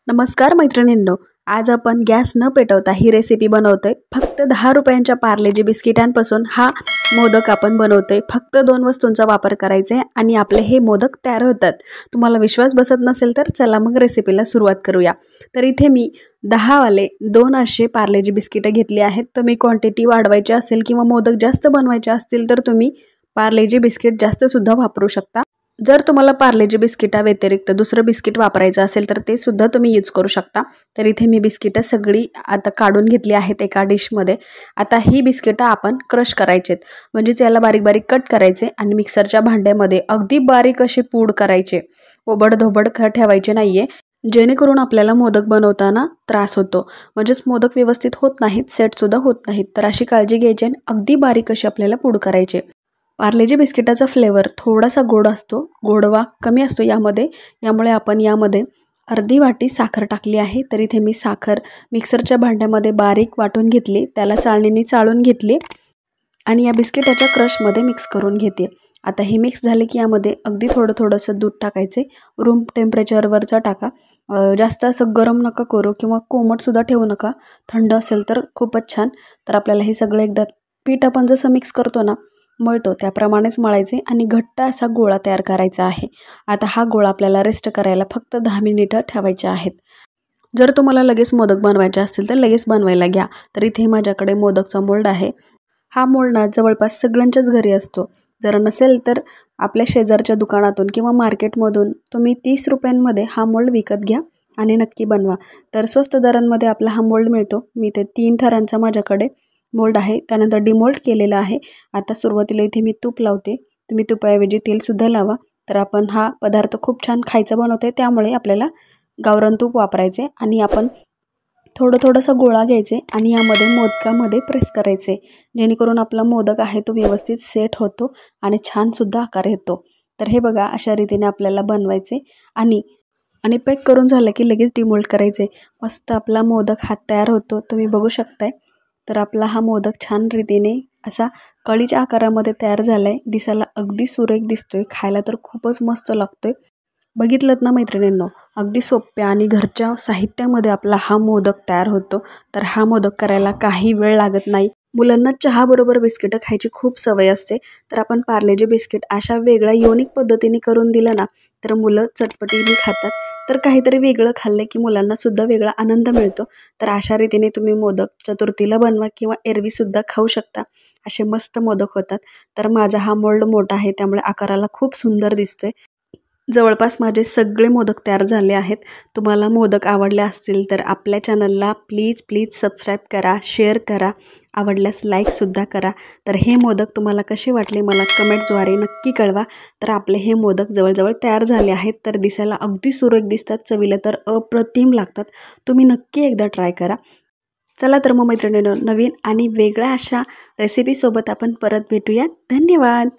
नमस्कार मैत्रिणींनो, आज आपण गॅस न पेटवता ही रेसिपी बनवतोय। फक्त 10 रुपयांच्या पार्लेजी बिस्किटांपासून हा मोदक आपण बनवतोय। फक्त 2 वस्तूंचा वापर करायचा आहे आणि आपले हे मोदक तयार होतात। तुम्हाला विश्वास बसत नसेल तर चला मग रेसिपीला सुरुवात करूया। तर इथे मी 10 वाले 2 असे पार्लेजी बिस्किट घेतली आहेत। तुम्ही क्वांटिटी वाढवायची असेल किंवा मोदक जास्त बनवायचे असतील तर तुम्ही पार्लेजी बिस्किट जास्त सुद्धा वापरू शकता। जर तुम्हाला पार्लेजी बिस्किटा व्यतिरिक्त दुसरं बिस्किट वापरायचं असेल तर ते सुद्धा तुम्ही यूज करू शकता। तर इथे मी बिस्किट सगळी आता काढून घेतली आहेत एका डिश मध्ये। आता ही बिस्किट आपण क्रश करायचे आहेत, म्हणजे याला बारीक बारीक कट करायचे आणि मिक्सरच्या भांड्यामध्ये अगदी बारीक असे पूड करायचे। ओबड-धोबड ठेवायचे नाहीये, जेणेकरून आपल्याला मोदक बनवताना त्रास होतो, म्हणजेच मोदक व्यवस्थित होत नाहीत, सेट सुद्धा होत नाहीत। तर अशी काळजी घ्यायची आणि अगदी बारीक अशी आपल्याला पूड करायचे। पार्लेजी बिस्किटाचा फ्लेवर थोडासा गोड असतो, गोडवा कमी असतो यामध्ये, यामुळे आपण यामध्ये अर्धी वाटी साखर टाकली आहे। तर इथे मी साखर मिक्सरच्या भांड्यामध्ये बारीक वाटून घेतली, त्याला चाळणीने चाळून घेतली आणि या बिस्किटाच्या क्रशमध्ये मिक्स करून घेते। आता हे मिक्स झाले की यामध्ये अगदी थोडंसं दूध टाकायचे, रूम टेम्परेचरवरचं टाका। जास्त असं गरम नका करू किंवा कोमट सुद्धा ठेवू नका, थंड असेल तर खूपच छान। तर आपल्याला हे सगळं एकदा पीठ आपण जसं मिक्स करतो ना, मळतो त्याप्रमाणेच मळायचे आणि घट्ट असा गोळा तयार करायचा आहे। आता हा गोळा आपल्याला रेस्ट करायला फक्त 10 मिनिटं ठेवायचे आहेत। जर तुम्हाला लगेच मोदक बनवायचे असतील तर लगेच बनवायला घ्या। तर इथे माझ्याकडे मोदकचा मोल्ड आहे। हा मोल्ड ना जवळपास सगळ्यांच्याच घरी असतो। जर नसेल तर आपल्या शेजारच्या दुकानातून किंवा मार्केटमधून तुम्ही 30 रुपयांमध्ये हा मोल्ड विकत घ्या आणि नक्की बनवा। तर स्वस्त दरांमध्ये आपला हा मोल्ड मिळतो। मी ते 3 थरांचा माझ्याकडे मोल्ड आहे, त्यानंतर डिमोल्ड केलेला आहे। आता सुरुवातीला इथे मी तूप लावते, तुम्ही तुपाऐवजी तेल सुद्धा लावा। तर आपण हा पदार्थ खूप छान खायचा बनवतोय, त्यामुळे आपल्याला गावरान तूप वापरायचे आणि आपण थोडंसं गोळा घ्यायचे आणि यामध्ये मोदकामध्ये प्रेस करायचे, जेणेकरून आपला मोदक आहे तो व्यवस्थित सेट होतो आणि छान सुद्धा आकार येतो। तर हे बघा, अशा रीतीने आपल्याला बनवायचे आणि पॅक करून झालं की लगेच डिमोल्ड करायचे। मस्त आपला मोदक हा तयार होतो, तुम्ही बघू शकताय। तर आपला हा मोदक छान रीतीने असा कळीच्या आकारामध्ये तयार झालाय, दिसायला अगदी सुरेख दिसतोय, खायला तर खूपच मस्त लागतोय। बघितलंत ना मैत्रिणींनो, अगदी सोप्या आणि घरच्या साहित्यामध्ये आपला हा मोदक तयार होतो। तर हा मोदक करायला काही वेळ लागत नाही। मुलांना चहा बरोबर बिस्किट खायची खूप सवय असते, तर आपण पार्लेजी बिस्किट अशा वेगळ्या युनिक पद्धतीने करून दिलं ना, तर मुलं चटपटीने खातात। तर काहीतरी वेगळं खाल्लं की मुलांना सुद्धा वेगळा आनंद मिळतो। तर अशा रीतीने तुम्ही मोदक चतुर्थीला बनवा किंवा एरवी सुद्धा खाऊ शकता, असे मस्त मोदक होतात। तर माझा हा मोल्ड मोठा आहे, त्यामुळे आकाराला खूप सुंदर दिसतोय। जवळपास माझे सगळे मोदक तयार झाले आहेत। तुम्हाला मोदक आवडले असतील तर आपल्या चॅनलला प्लीज सबस्क्राईब करा, शेअर करा, आवडल्यास लाईकसुद्धा करा। तर हे मोदक तुम्हाला कसे वाटले मला कमेंट्सद्वारे नक्की कळवा। तर आपले हे मोदक जवळजवळ तयार झाले आहेत, तर दिसायला अगदी सुरेख दिसतात, चवीला तर अप्रतिम लागतात। तुम्ही नक्की एकदा ट्राय करा। चला तर मग मैत्रिणींनो, नवीन आणि वेगळ्या अशा रेसिपीसोबत आपण परत भेटूया। धन्यवाद।